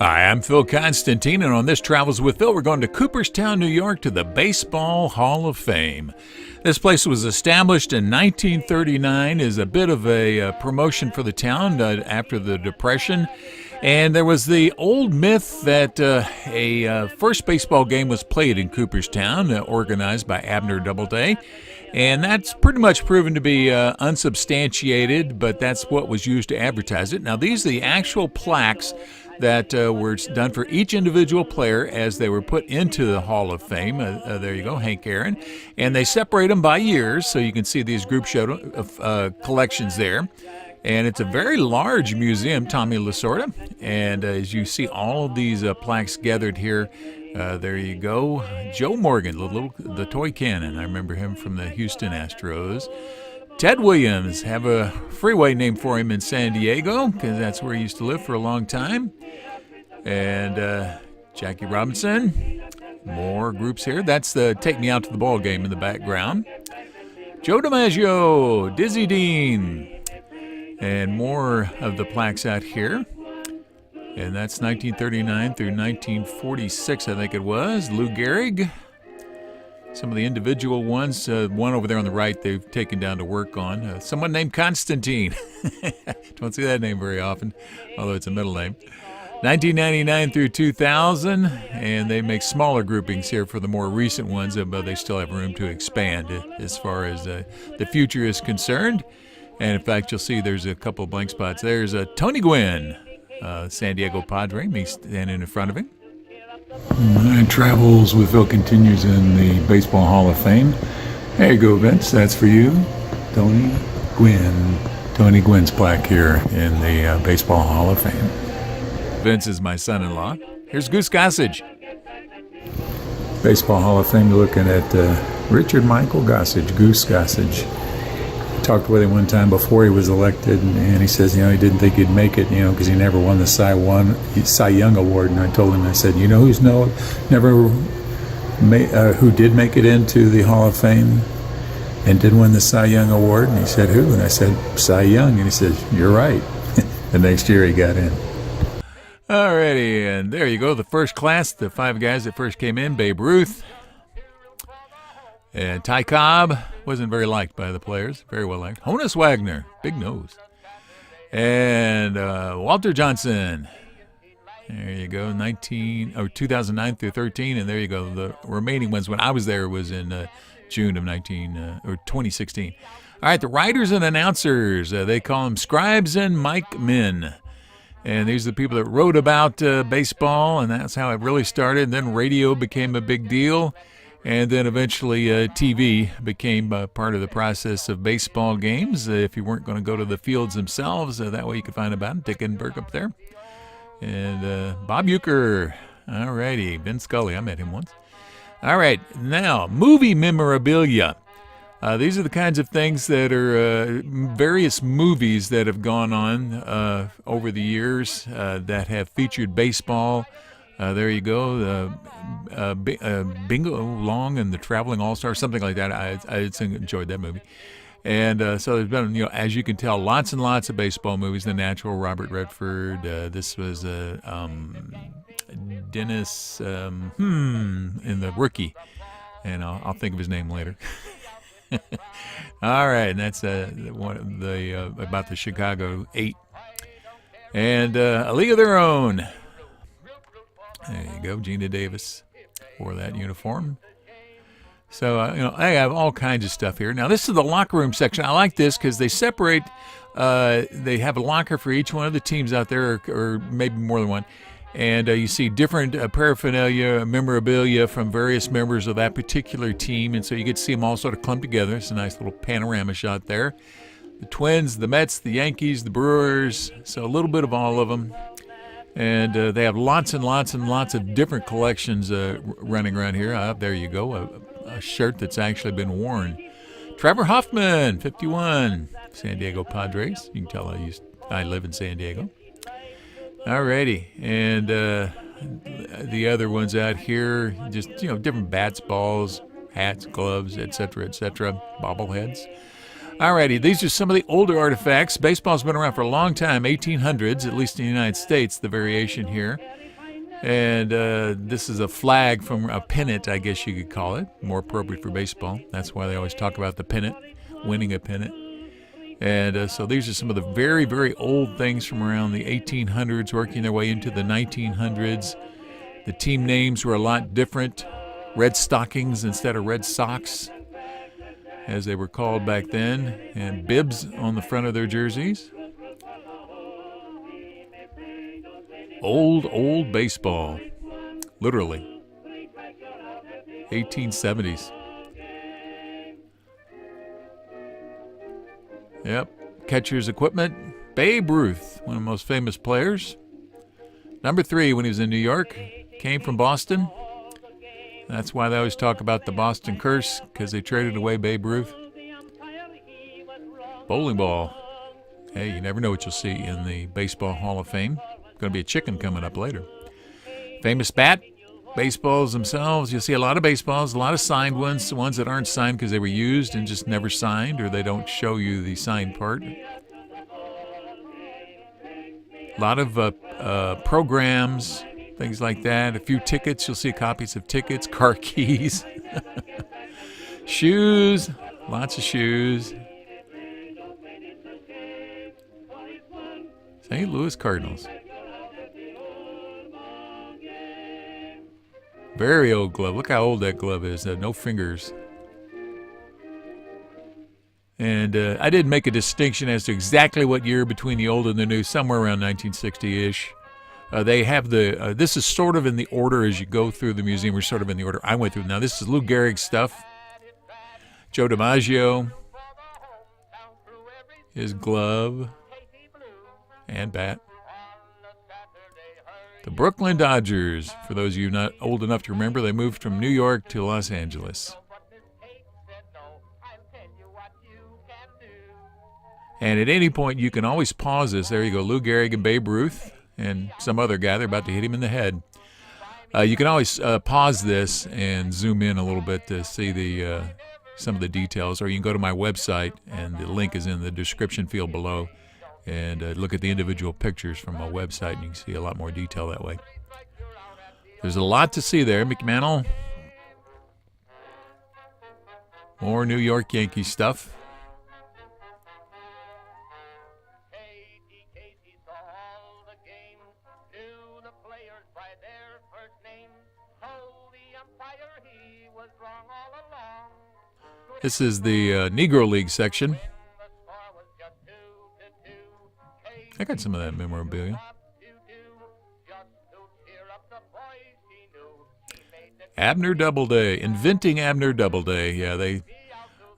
Hi, I'm Phil Constantine, and on this Travels with Phil, we're going to Cooperstown, New York, to the Baseball Hall of Fame. This place was established in 1939 as a bit of a promotion for the town after the Depression. And there was the old myth that a first baseball game was played in Cooperstown, organized by Abner Doubleday. And that's pretty much proven to be unsubstantiated, but that's what was used to advertise it. Now, these are the actual plaques that were done for each individual player as they were put into the Hall of Fame. There you go, Hank Aaron. And they separate them by years, so you can see these group collections there. And it's a very large museum, Tommy Lasorda. And as you see all of these plaques gathered here, there you go. Joe Morgan, the toy cannon. I remember him from the Houston Astros. Ted Williams, have a freeway named for him in San Diego, because that's where he used to live for a long time. And Jackie Robinson, more groups here. That's the Take Me Out to the Ball Game in the background. Joe DiMaggio, Dizzy Dean, and more of the plaques out here. And that's 1939 through 1946, I think it was. Lou Gehrig. Some of the individual ones, one over there on the right, they've taken down to work on. Someone named Constantine. Don't see that name very often, although it's a middle name. 1999 through 2000, and they make smaller groupings here for the more recent ones, but they still have room to expand as far as the future is concerned. And in fact, you'll see there's a couple of blank spots. There's Tony Gwynn, San Diego Padre, me standing in front of him. My Travels with Phil continues in the Baseball Hall of Fame. There you go, Vince. That's for you. Tony Gwynn. Tony Gwynn's plaque here in the Baseball Hall of Fame. Vince is my son-in-law. Here's Goose Gossage. Baseball Hall of Fame, you're looking at Richard Michael Gossage, Goose Gossage. Talked with him one time before he was elected, and he says, he didn't think he'd make it, because he never won the Cy Young Award. And I told him, I said, who did make it into the Hall of Fame and did win the Cy Young Award? And he said, who? And I said, Cy Young. And he said, you're right. The next year he got in. Alrighty, and there you go, the first class, the five guys that first came in: Babe Ruth. And Ty Cobb wasn't very liked by the players, very well liked. Honus Wagner, big nose. And Walter Johnson. There you go, 2009 through 13, and there you go. The remaining ones when I was there was in June of 2016. All right, the writers and announcers, they call them Scribes and Mike Min. And these are the people that wrote about baseball, and that's how it really started. And then radio became a big deal. And then eventually TV became part of the process of baseball games. If you weren't going to go to the fields themselves, that way you could find about Dick Enberg up there. And Bob Uecker. All righty. Ben Scully. I met him once. All right. Now, movie memorabilia. These are the kinds of things that are various movies that have gone on over the years that have featured baseball. There you go, Bingo Long and the Traveling All-Star, something like that. I enjoyed that movie. And so there's been, as you can tell, lots and lots of baseball movies. The Natural, Robert Redford. This was Dennis in The Rookie. And I'll think of his name later. All right, and that's one about the Chicago 8. And A League of Their Own. There you go, Gina Davis wore that uniform. So, I have all kinds of stuff here. Now, this is the locker room section. I like this because they separate, they have a locker for each one of the teams out there, or maybe more than one. And you see different paraphernalia, memorabilia from various members of that particular team. And so you get to see them all sort of clumped together. It's a nice little panorama shot there. The Twins, the Mets, the Yankees, the Brewers. So a little bit of all of them. And they have lots and lots and lots of different collections running around here. There you go, a shirt that's actually been worn. Trevor Hoffman, 51, San Diego Padres. You can tell I live in San Diego. All righty, and the other ones out here, just different bats, balls, hats, gloves, etc., bobbleheads. Alrighty, these are some of the older artifacts. Baseball's been around for a long time, 1800s, at least in the United States, the variation here. And this is a flag from a pennant, I guess you could call it. More appropriate for baseball. That's why they always talk about the pennant, winning a pennant. And so these are some of the very, very old things from around the 1800s, working their way into the 1900s. The team names were a lot different. Red Stockings instead of Red Sox, as they were called back then. And bibs on the front of their jerseys. Old baseball. Literally. 1870s. Yep. Catcher's equipment. Babe Ruth, one of the most famous players. Number 3 when he was in New York. Came from Boston. That's why they always talk about the Boston curse, because they traded away Babe Ruth. Bowling ball. Hey, you never know what you'll see in the Baseball Hall of Fame. Going to be a chicken coming up later. Famous bat. Baseballs themselves, you'll see a lot of baseballs, a lot of signed ones, ones that aren't signed because they were used and just never signed, or they don't show you the signed part. A lot of programs, things like that. A few tickets, you'll see copies of tickets, car keys. Shoes, lots of shoes. St. Louis Cardinals. Very old glove. Look how old that glove is. No fingers. And I did make a distinction as to exactly what year between the old and the new, somewhere around 1960-ish. They have the, this is sort of in the order as you go through the museum. We're sort of in the order I went through. Now, this is Lou Gehrig's stuff. Joe DiMaggio. His glove and bat. The Brooklyn Dodgers, for those of you not old enough to remember, they moved from New York to Los Angeles. And at any point, you can always pause this. There you go, Lou Gehrig and Babe Ruth and some other guy. They're about to hit him in the head. You can always pause this and zoom in a little bit to see the some of the details. Or you can go to my website, and the link is in the description field below. And look at the individual pictures from my website, and you can see a lot more detail that way. There's a lot to see there. Mickey Mantle. More New York Yankee stuff. This is the Negro League section. I got some of that memorabilia. Abner Doubleday, inventing Abner Doubleday. Yeah, the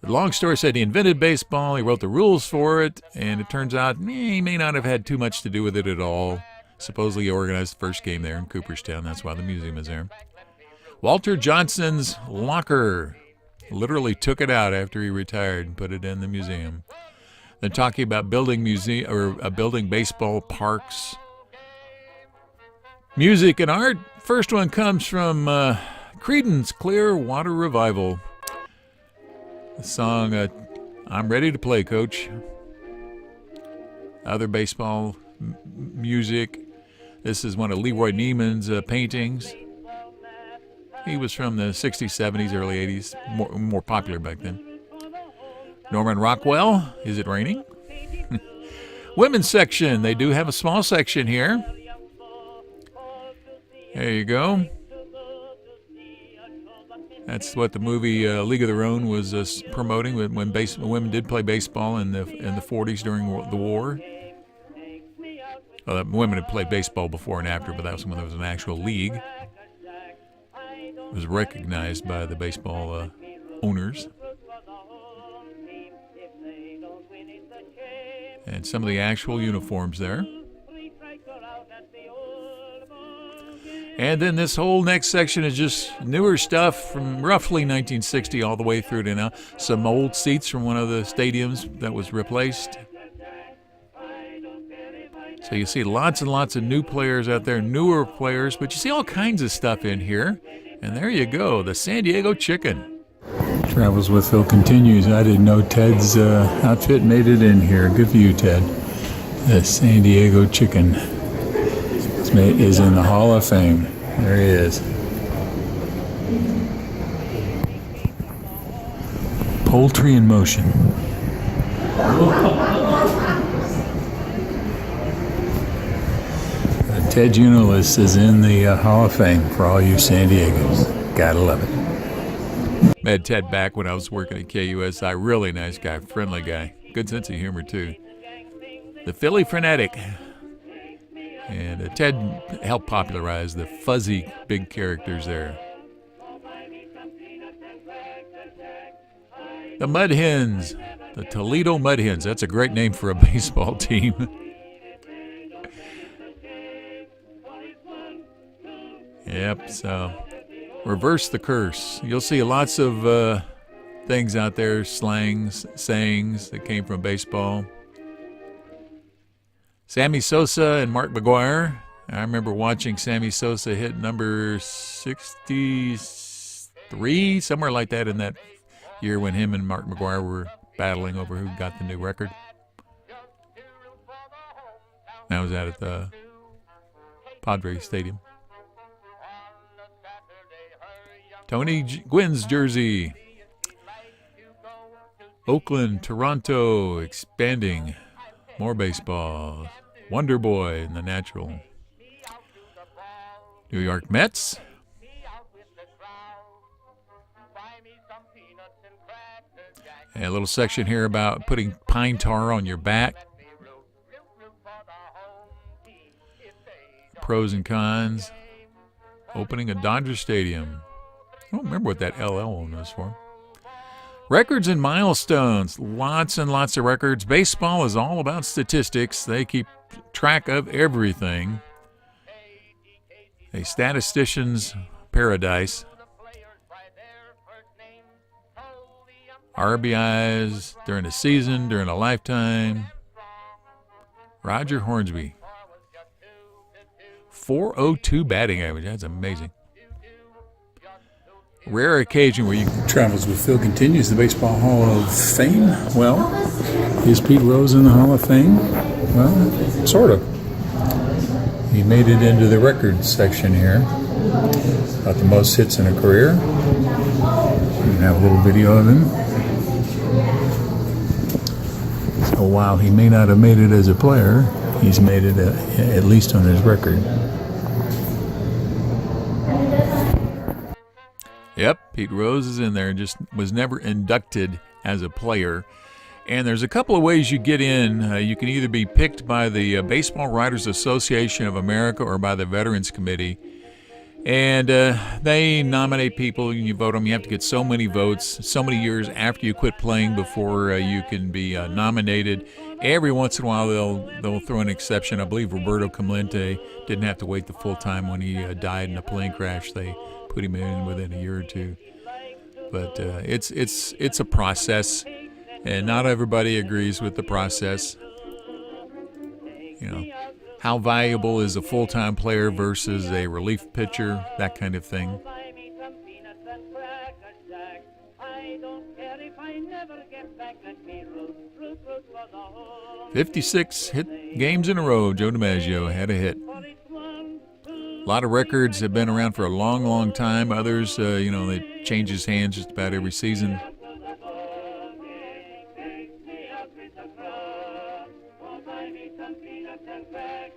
long story said he invented baseball, he wrote the rules for it, and it turns out he may not have had too much to do with it at all. Supposedly he organized the first game there in Cooperstown. That's why the museum is there. Walter Johnson's locker. Literally took it out after he retired and put it in the museum. They're talking about building building baseball parks. Music and art. First one comes from Creedence Clearwater Revival. The song "I'm Ready to Play, Coach." Other baseball music. This is one of Leroy Neiman's paintings. He was from the 60s, 70s, early 80s. More popular back then. Norman Rockwell, Is It Raining? Women's section. They do have a small section here. There you go. That's what the movie League of Their Own was promoting when women did play baseball in the 40s during the war. Women had played baseball before and after, but that was when there was an actual league. It was recognized by the baseball owners. And some of the actual uniforms there. And then this whole next section is just newer stuff from roughly 1960 all the way through to now. Some old seats from one of the stadiums that was replaced. So you see lots and lots of new players out there, newer players, but you see all kinds of stuff in here. And there you go, the San Diego Chicken. Travels with Phil continues. I didn't know Ted's outfit made it in here. Good for you, Ted. The San Diego Chicken is in the Hall of Fame. There he is. Poultry in motion. Ted Junolis is in the Hall of Fame for all you San Diegans. Gotta love it. Met Ted back when I was working at KUSI. Really nice guy, friendly guy. Good sense of humor, too. The Philly Frenetic. And Ted helped popularize the fuzzy big characters there. The Mud Hens. The Toledo Mud Hens. That's a great name for a baseball team. Yep, so reverse the curse. You'll see lots of things out there, slangs, sayings that came from baseball. Sammy Sosa and Mark McGwire. I remember watching Sammy Sosa hit number 63, somewhere like that in that year when him and Mark McGwire were battling over who got the new record. That was out at the Padres Stadium. Tony Gwynn's jersey. Oakland, Toronto, expanding. More baseball. Wonder Boy in the natural. New York Mets. And a little section here about putting pine tar on your back. Pros and cons. Opening a Dodger Stadium. I don't remember what that LL one was for. Records and milestones. Lots and lots of records. Baseball is all about statistics. They keep track of everything. A statistician's paradise. RBIs during a season, during a lifetime. Roger Hornsby. 402 batting average. That's amazing. Rare occasion where you... Travels with Phil continues. The Baseball Hall of Fame. Well, is Pete Rose in the Hall of Fame? Well, sort of. He made it into the records section here. About the most hits in a career. We have a little video of him. So while he may not have made it as a player, he's made it at least on his record. Yep, Pete Rose is in there and just was never inducted as a player. And there's a couple of ways you get in. You can either be picked by the Baseball Writers Association of America or by the Veterans Committee. And they nominate people and you vote them. You have to get so many votes, so many years after you quit playing before you can be nominated. Every once in a while they'll throw an exception. I believe Roberto Clemente didn't have to wait the full time when he died in a plane crash. They put him in within a year or two. But it's a process, and not everybody agrees with the process. You know, how valuable is a full-time player versus a relief pitcher, that kind of thing. 56 hit games in a row. Joe DiMaggio had a hit. A lot of records have been around for a long, long time. Others, they changes hands just about every season.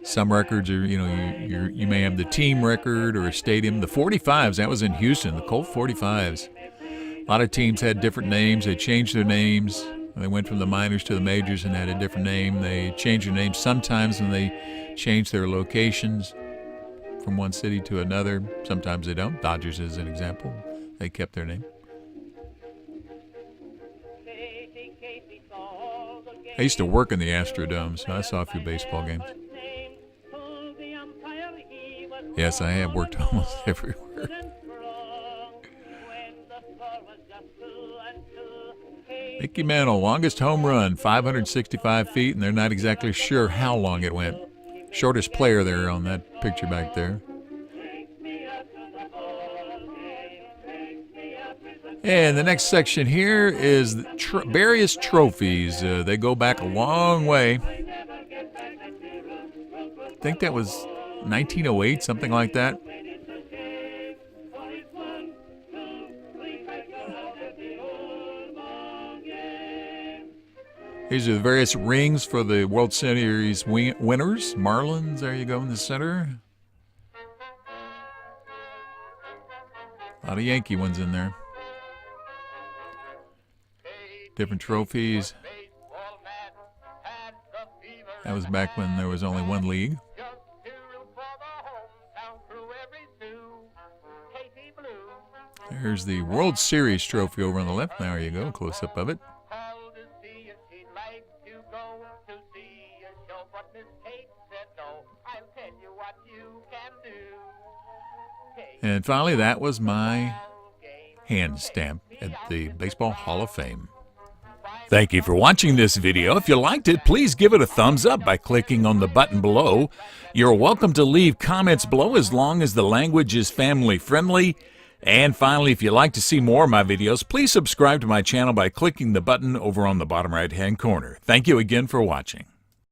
Some records are, you may have the team record or a stadium. The 45s, that was in Houston, the Colt 45s. A lot of teams had different names. They changed their names. They went from the minors to the majors and had a different name. They changed their names sometimes when they changed their locations from one city to another. Sometimes they don't. Dodgers is an example. They kept their name. I used to work in the Astrodome, so I saw a few baseball games. Yes, I have worked almost everywhere. Mickey Mantle, longest home run, 565 feet, and they're not exactly sure how long it went. Shortest player there on that picture back there. And the next section here is various trophies. They go back a long way. I think that was 1908, something like that. These are the various rings for the World Series winners. Marlins, there you go in the center. A lot of Yankee ones in there. Different trophies. That was back when there was only one league. There's the World Series trophy over on the left. There you go, close up of it. And finally, that was my hand stamp at the Baseball Hall of Fame. Thank you for watching this video. If you liked it, please give it a thumbs up by clicking on the button below. You're welcome to leave comments below as long as the language is family friendly. And finally, if you'd like to see more of my videos, please subscribe to my channel by clicking the button over on the bottom right-hand corner. Thank you again for watching.